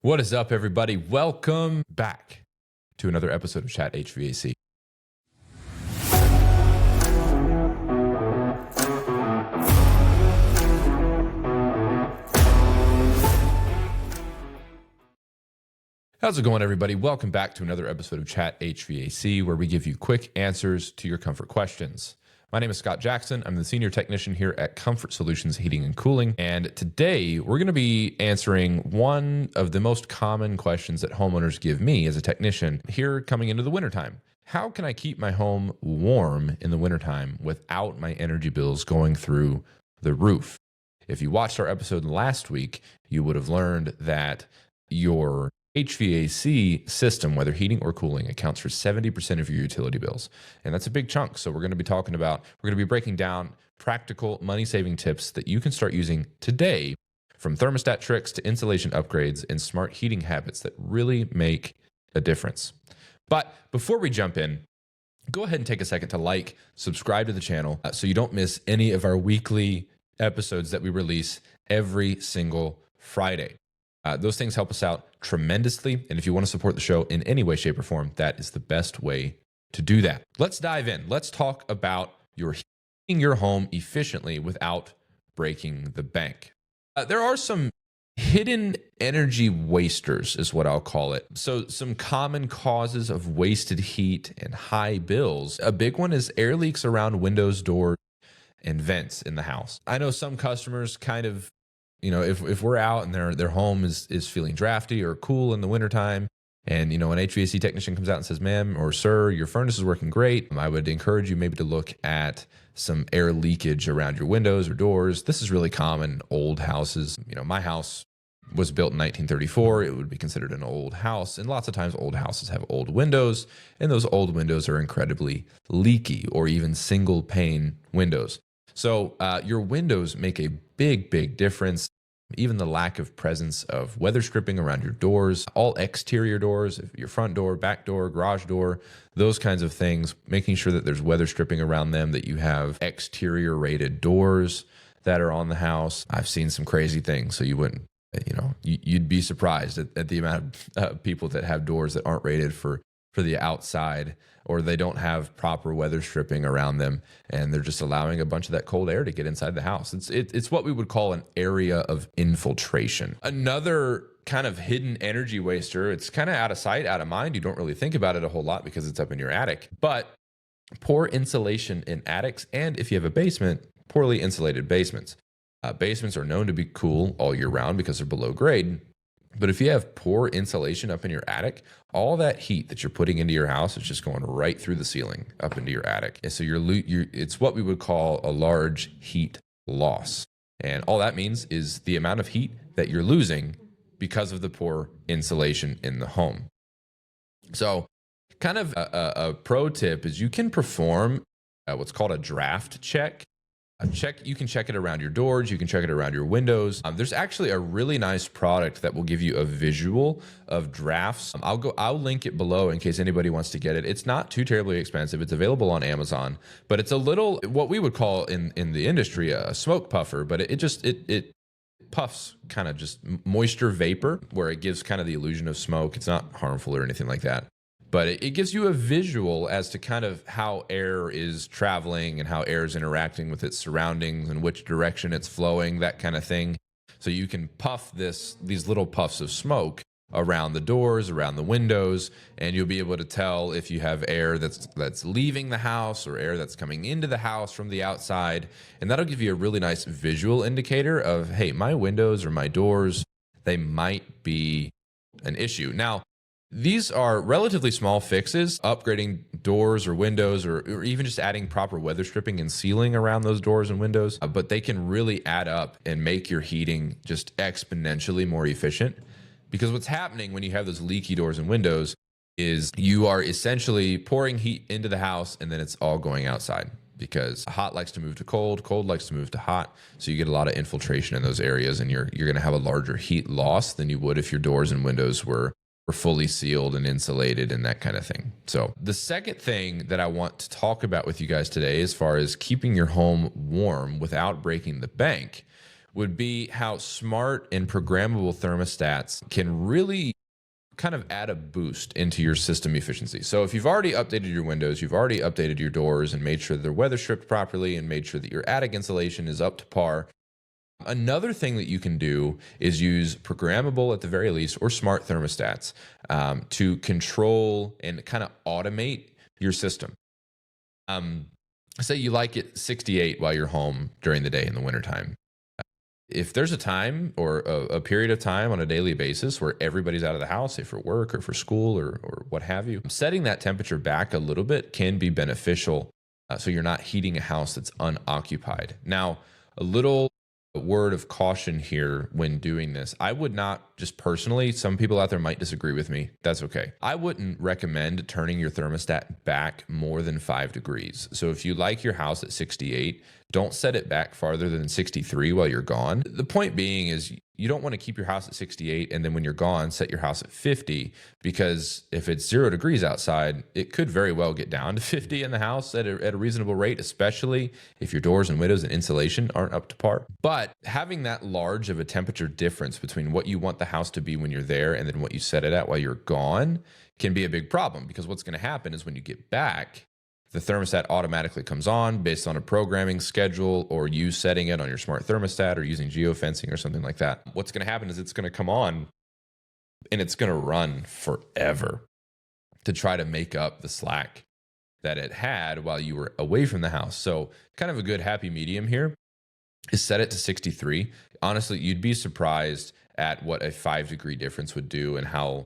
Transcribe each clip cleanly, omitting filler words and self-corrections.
What is up, everybody? Welcome back to another episode of Chat HVAC. How's it going, everybody? Welcome back to another episode of Chat HVAC, where we give you quick answers to your comfort questions. My name is Scott Jackson. I'm the senior technician here at Comfort Solutions Heating and Cooling. And today we're going to be answering one of the most common questions that homeowners give me as a technician here coming into the wintertime. How can I keep my home warm in the wintertime without my energy bills going through the roof? If you watched our episode last week, you would have learned that your HVAC system, whether heating or cooling, accounts for 70% of your utility bills. And that's a big chunk. So we're going to be breaking down practical money-saving tips that you can start using today, from thermostat tricks to insulation upgrades and smart heating habits that really make a difference. But before we jump in, go ahead and take a second to like, subscribe to the channel so you don't miss any of our weekly episodes that we release every single Friday. Those things help us out tremendously. And if you want to support the show in any way, shape, or form, that is the best way to do that. Let's dive in. Let's talk about heating your home efficiently without breaking the bank. There are some hidden energy wasters, is what I'll call it. So some common causes of wasted heat and high bills. A big one is air leaks around windows, doors, and vents in the house. I know some customers kind of, if we're out and their home is feeling drafty or cool in the wintertime, and, an HVAC technician comes out and says, ma'am or sir, your furnace is working great, I would encourage you maybe to look at some air leakage around your windows or doors. This is really common in old houses. My house was built in 1934. It would be considered an old house. And lots of times old houses have old windows, and those old windows are incredibly leaky, or even single pane windows. So your windows make a big difference. Even the lack of presence of weather stripping around your doors, all exterior doors, your front door, back door, garage door, those kinds of things, making sure that there's weather stripping around them, that you have exterior rated doors that are on the house. I've seen some crazy things, so you wouldn't, you'd be surprised at the amount of people that have doors that aren't rated for the outside, or they don't have proper weather stripping around them, and they're just allowing a bunch of that cold air to get inside the house. It's what we would call an area of infiltration. Another kind of hidden energy waster, it's kind of out of sight, out of mind. You don't really think about it a whole lot because it's up in your attic, but poor insulation in attics, and if you have a basement, poorly insulated basements. Basements are known to be cool all year round because they're below grade. But if you have poor insulation up in your attic, all that heat that you're putting into your house is just going right through the ceiling up into your attic. And so it's what we would call a large heat loss. And all that means is the amount of heat that you're losing because of the poor insulation in the home. So kind of a pro tip is you can perform what's called a draft check. You can check it around your doors. You can check it around your windows. There's actually a really nice product that will give you a visual of drafts. I'll link it below in case anybody wants to get it. It's not too terribly expensive. It's available on Amazon, but it's a little, what we would call in the industry, a smoke puffer, but it puffs kind of just moisture vapor, where it gives kind of the illusion of smoke. It's not harmful or anything like that. But it gives you a visual as to kind of how air is traveling and how air is interacting with its surroundings and which direction it's flowing, that kind of thing. So you can puff these little puffs of smoke around the doors, around the windows, and you'll be able to tell if you have air that's leaving the house or air that's coming into the house from the outside. And that'll give you a really nice visual indicator of, hey, my windows or my doors, they might be an issue. Now, these are relatively small fixes, upgrading doors or windows, or even just adding proper weather stripping and sealing around those doors and windows, but they can really add up and make your heating just exponentially more efficient. Because what's happening when you have those leaky doors and windows is you are essentially pouring heat into the house, and then it's all going outside, because hot likes to move to cold, cold likes to move to hot. So you get a lot of infiltration in those areas, and you're going to have a larger heat loss than you would if your doors and windows were fully sealed and insulated and that kind of thing. So the second thing that I want to talk about with you guys today, as far as keeping your home warm without breaking the bank, would be how smart and programmable thermostats can really kind of add a boost into your system efficiency. So if you've already updated your windows, you've already updated your doors and made sure they're weather stripped properly and made sure that your attic insulation is up to par. Another thing that you can do is use programmable, at the very least, or smart thermostats to control and kind of automate your system. Say you like it 68 while you're home during the day in the wintertime. If there's a time or a period of time on a daily basis where everybody's out of the house, say for work or for school or what have you, setting that temperature back a little bit can be beneficial so you're not heating a house that's unoccupied. Now, a little word of caution here when doing this. I would not, just personally, some people out there might disagree with me. That's okay. I wouldn't recommend turning your thermostat back more than 5 degrees. So if you like your house at 68, don't set it back farther than 63 while you're gone. The point being is you don't want to keep your house at 68 and then when you're gone, set your house at 50, because if it's 0 degrees outside, it could very well get down to 50 in the house at a reasonable rate, especially if your doors and windows and insulation aren't up to par. But having that large of a temperature difference between what you want the house to be when you're there and then what you set it at while you're gone can be a big problem, because what's going to happen is when you get back, the thermostat automatically comes on based on a programming schedule or you setting it on your smart thermostat or using geofencing or something like that. What's going to happen is it's going to come on and it's going to run forever to try to make up the slack that it had while you were away from the house. So kind of a good happy medium here is set it to 63. Honestly, you'd be surprised at what a 5-degree difference would do and how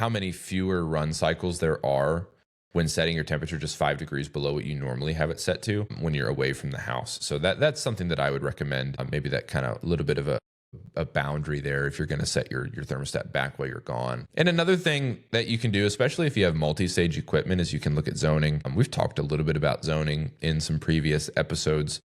many fewer run cycles there are when setting your temperature just 5 degrees below what you normally have it set to when you're away from the house. So that's something that I would recommend. Maybe that kind of a little bit of a boundary there if you're going to set your thermostat back while you're gone. And another thing that you can do, especially if you have multi-stage equipment, is you can look at zoning. We've talked a little bit about zoning in some previous episodes.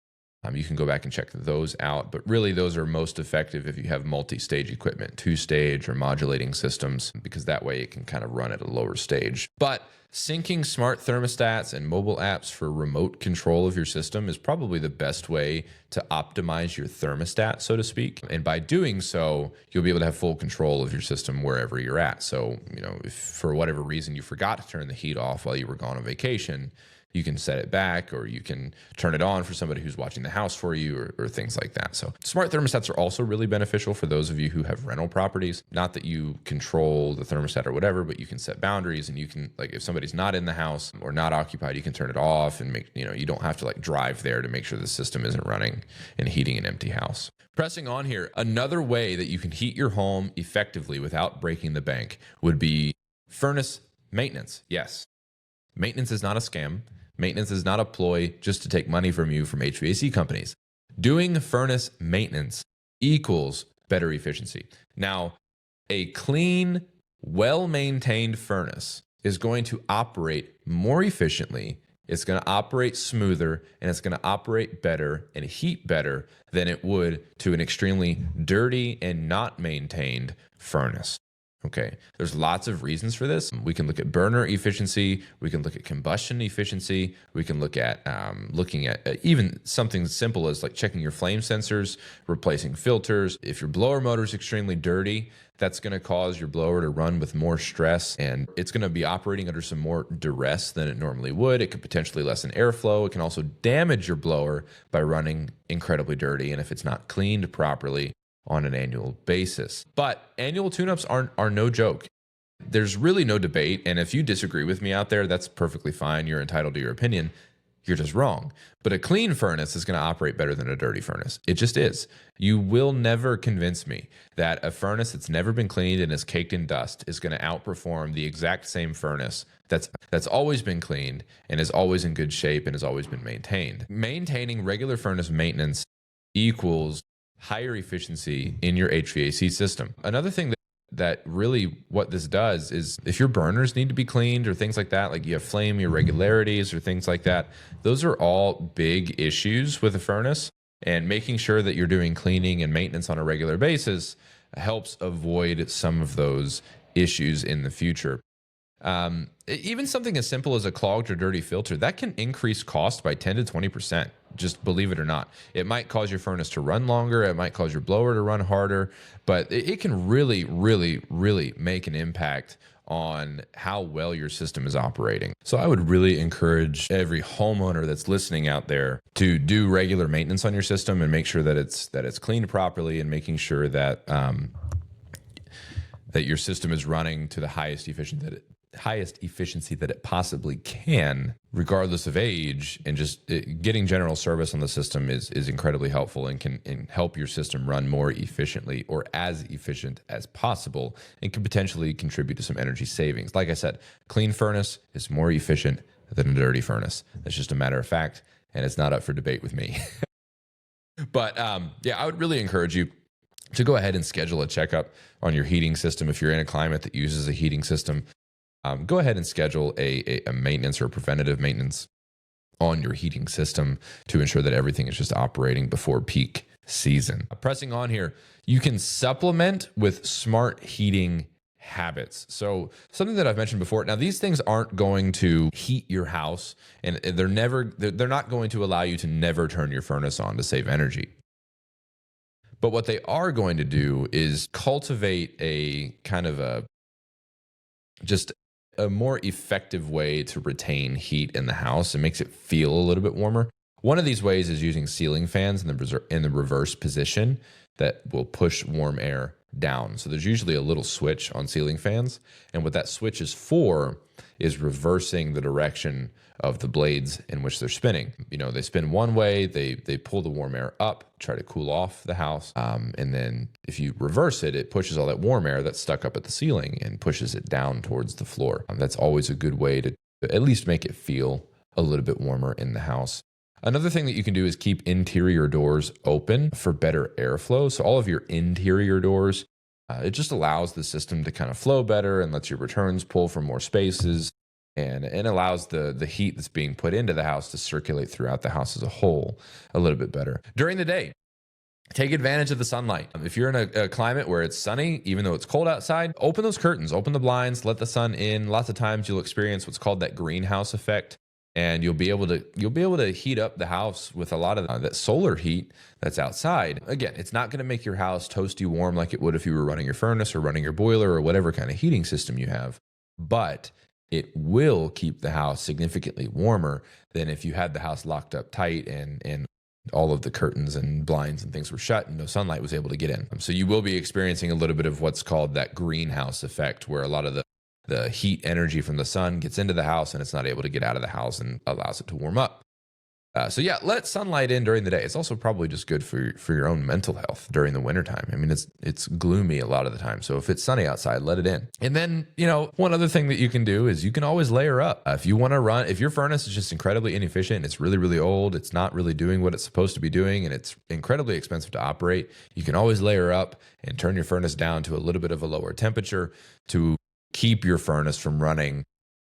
You can go back and check those out, but really those are most effective if you have multi-stage equipment, 2-stage or modulating systems, because that way it can kind of run at a lower stage. But syncing smart thermostats and mobile apps for remote control of your system is probably the best way to optimize your thermostat, so to speak. And by doing so, you'll be able to have full control of your system wherever you're at. So, if for whatever reason you forgot to turn the heat off while you were gone on vacation, you can set it back, or you can turn it on for somebody who's watching the house for you, or things like that. So smart thermostats are also really beneficial for those of you who have rental properties. Not that you control the thermostat or whatever, but you can set boundaries, and you can, like, if somebody's not in the house or not occupied, you can turn it off and make, you don't have to like drive there to make sure the system isn't running and heating an empty house. Pressing on here, another way that you can heat your home effectively without breaking the bank would be furnace maintenance. Yes, maintenance is not a scam. Maintenance is not a ploy just to take money from you from HVAC companies. Doing furnace maintenance equals better efficiency. Now, a clean, well-maintained furnace is going to operate more efficiently, it's going to operate smoother, and it's going to operate better and heat better than it would to an extremely dirty and not maintained furnace. Okay, there's lots of reasons for this. We can look at burner efficiency. We can look at combustion efficiency. We can look at looking at even something simple as like checking your flame sensors, replacing filters. If your blower motor is extremely dirty, that's going to cause your blower to run with more stress, and it's going to be operating under some more duress than it normally would. It could potentially lessen airflow. It can also damage your blower by running incredibly dirty, and if it's not cleaned properly on an annual basis. But annual tune-ups are no joke. There's really no debate, and if you disagree with me out there, that's perfectly fine. You're entitled to your opinion. You're just wrong. But a clean furnace is going to operate better than a dirty furnace. It just is. You will never convince me that a furnace that's never been cleaned and is caked in dust is going to outperform the exact same furnace that's always been cleaned and is always in good shape and has always been maintained. Maintaining regular furnace maintenance equals higher efficiency in your HVAC system. Another thing that really what this does is if your burners need to be cleaned or things like that, like you have flame irregularities or things like that, those are all big issues with a furnace, and making sure that you're doing cleaning and maintenance on a regular basis helps avoid some of those issues in the future. Even something as simple as a clogged or dirty filter, that can increase cost by 10 to 20%. Just believe it or not. It might cause your furnace to run longer. It might cause your blower to run harder, but it can really, really, really make an impact on how well your system is operating. So I would really encourage every homeowner that's listening out there to do regular maintenance on your system and make sure that it's cleaned properly, and making sure that that your system is running to the highest efficiency that it possibly can, regardless of age. And just getting general service on the system is incredibly helpful, and can help your system run more efficiently, or as efficient as possible, and can potentially contribute to some energy savings. Like I said, clean furnace is more efficient than a dirty furnace. That's just a matter of fact, and it's not up for debate with me. But yeah, I would really encourage you to go ahead and schedule a checkup on your heating system. If you're in a climate that uses a heating system, go ahead and schedule a maintenance or a preventative maintenance on your heating system to ensure that everything is just operating before peak season. Pressing on here, you can supplement with smart heating habits. So something that I've mentioned before. Now, these things aren't going to heat your house, and they're not going to allow you to never turn your furnace on to save energy. But what they are going to do is cultivate a kind of just a more effective way to retain heat in the house. It makes it feel a little bit warmer. One of these ways is using ceiling fans in the reverse position that will push warm air down. So there's usually a little switch on ceiling fans, and what that switch is for is reversing the direction of the blades in which they're spinning. They spin one way, they pull the warm air up, try to cool off the house, and then if you reverse it, it pushes all that warm air that's stuck up at the ceiling and pushes it down towards the floor. That's always a good way to at least make it feel a little bit warmer in the house. Another thing that you can do is keep interior doors open for better airflow. So all of your interior doors, it just allows the system to kind of flow better and lets your returns pull from more spaces, and allows the heat that's being put into the house to circulate throughout the house as a whole a little bit better. During the day, take advantage of the sunlight. If you're in a climate where it's sunny, even though it's cold outside, open those curtains, open the blinds, let the sun in. Lots of times you'll experience what's called that greenhouse effect, and you'll be able to heat up the house with a lot of that solar heat that's outside. Again, it's not going to make your house toasty warm like it would if you were running your furnace or running your boiler or whatever kind of heating system you have, but it will keep the house significantly warmer than if you had the house locked up tight and all of the curtains and blinds and things were shut and no sunlight was able to get in. So you will be experiencing a little bit of what's called that greenhouse effect, where a lot of the heat energy from the sun gets into the house and it's not able to get out of the house and allows it to warm up. So yeah, let sunlight in during the day. It's also probably just good for your own mental health during the wintertime. I mean, it's gloomy a lot of the time. So if it's sunny outside, let it in. And then, one other thing that you can do is you can always layer up. If your furnace is just incredibly inefficient, it's really, really old, it's not really doing what it's supposed to be doing, and it's incredibly expensive to operate, you can always layer up and turn your furnace down to a little bit of a lower temperature to keep your furnace from running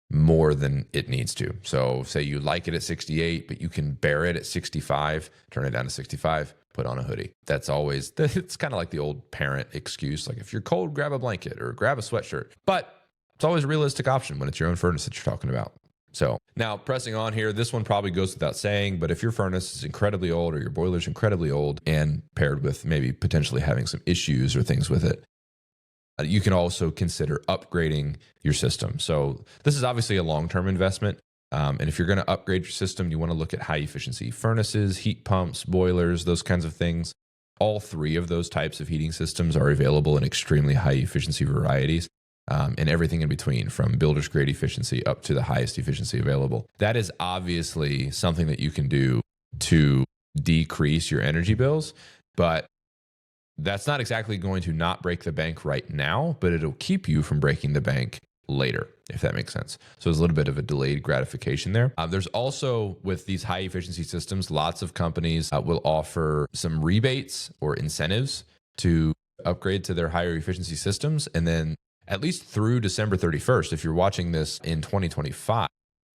more than it needs to. So say you like it at 68, but you can bear it at 65, turn it down to 65, put on a hoodie. It's kind of like the old parent excuse. Like, if you're cold, grab a blanket or grab a sweatshirt. But it's always a realistic option when it's your own furnace that you're talking about. So now pressing on here, this one probably goes without saying, but if your furnace is incredibly old or your boiler's incredibly old and paired with maybe potentially having some issues or things with it, you can also consider upgrading your system. So this is obviously a long-term investment. And if you're going to upgrade your system, you want to look at high efficiency furnaces, heat pumps, boilers, those kinds of things. All three of those types of heating systems are available in extremely high efficiency varieties, and everything in between, from builder's grade efficiency up to the highest efficiency available. That is obviously something that you can do to decrease your energy bills, but that's not exactly going to not break the bank right now, but it'll keep you from breaking the bank later, if that makes sense. So there's a little bit of a delayed gratification there. There's also, with these high efficiency systems, lots of companies will offer some rebates or incentives to upgrade to their higher efficiency systems. And then at least through December 31st, if you're watching this in 2025,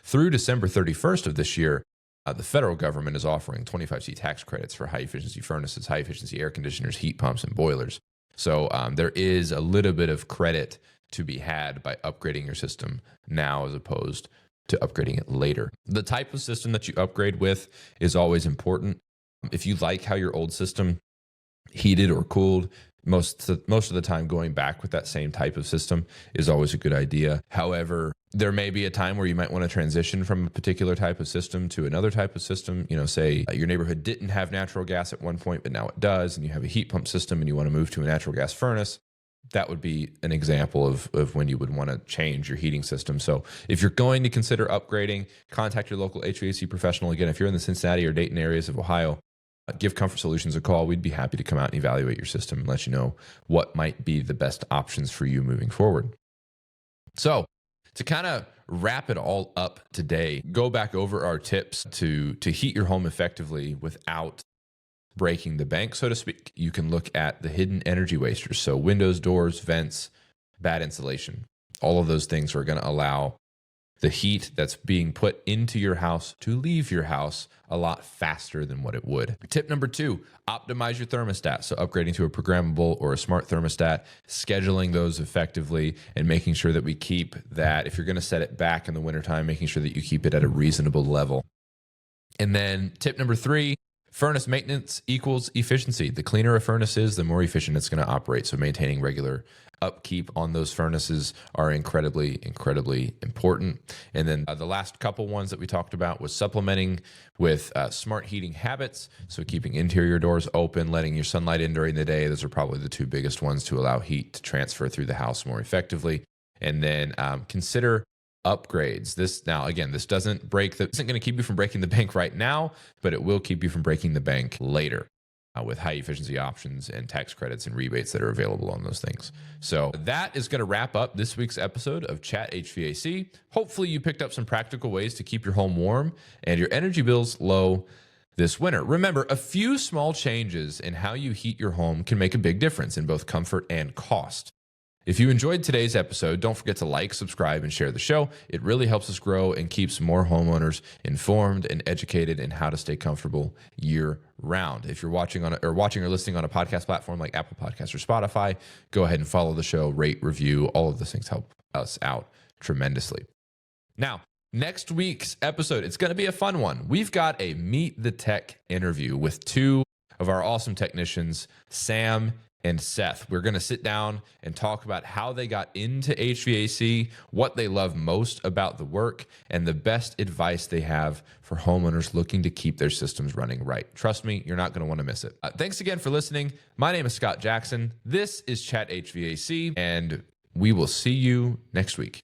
through December 31st of this year, the federal government is offering 25C tax credits for high efficiency furnaces, high efficiency air conditioners, heat pumps, and boilers. So there is a little bit of credit to be had by upgrading your system now as opposed to upgrading it later. The type of system that you upgrade with is always important. If you like how your old system heated or cooled, most of the time going back with that same type of system is always a good idea. However, there may be a time where you might want to transition from a particular type of system to another type of system. Say your neighborhood didn't have natural gas at one point, but now it does, and you have a heat pump system and you want to move to a natural gas furnace. That would be an example of when you would want to change your heating system. So if you're going to consider upgrading, contact your local HVAC professional. Again, if you're in the Cincinnati or Dayton areas of Ohio, give Comfort Solutions a call. We'd be happy to come out and evaluate your system and let you know what might be the best options for you moving forward. So to kind of wrap it all up today, go back over our tips to heat your home effectively without breaking the bank, so to speak. You can look at the hidden energy wasters. So windows, doors, vents, bad insulation. All of those things are going to allow the heat that's being put into your house to leave your house a lot faster than what it would. Tip number 2, optimize your thermostat. So upgrading to a programmable or a smart thermostat, scheduling those effectively, and making sure that we keep that, if you're going to set it back in the wintertime, making sure that you keep it at a reasonable level. And then tip number 3, furnace maintenance equals efficiency. The cleaner a furnace is, the more efficient it's going to operate. So maintaining regular upkeep on those furnaces are incredibly, incredibly important. And then the last couple ones that we talked about was supplementing with smart heating habits. So keeping interior doors open, letting your sunlight in during the day. Those are probably the 2 biggest ones to allow heat to transfer through the house more effectively. And then consider upgrades. This isn't going to keep you from breaking the bank right now, but it will keep you from breaking the bank later with high efficiency options and tax credits and rebates that are available on those things. So that is going to wrap up this week's episode of Chat HVAC. Hopefully you picked up some practical ways to keep your home warm and your energy bills low this winter. Remember, a few small changes in how you heat your home can make a big difference in both comfort and cost. If you enjoyed today's episode, don't forget to like, subscribe, and share the show. It really helps us grow and keeps more homeowners informed and educated in how to stay comfortable year round. If you're watching or listening on a podcast platform like Apple Podcasts or Spotify, go ahead and follow the show, rate, review. All of those things help us out tremendously. Now, next week's episode, it's going to be a fun one. We've got a Meet the Tech interview with 2 of our awesome technicians, Sam and Seth. We're going to sit down and talk about how they got into HVAC, what they love most about the work, and the best advice they have for homeowners looking to keep their systems running right. Trust me, you're not going to want to miss it. Thanks again for listening. My name is Scott Jackson. This is Chat HVAC, and we will see you next week.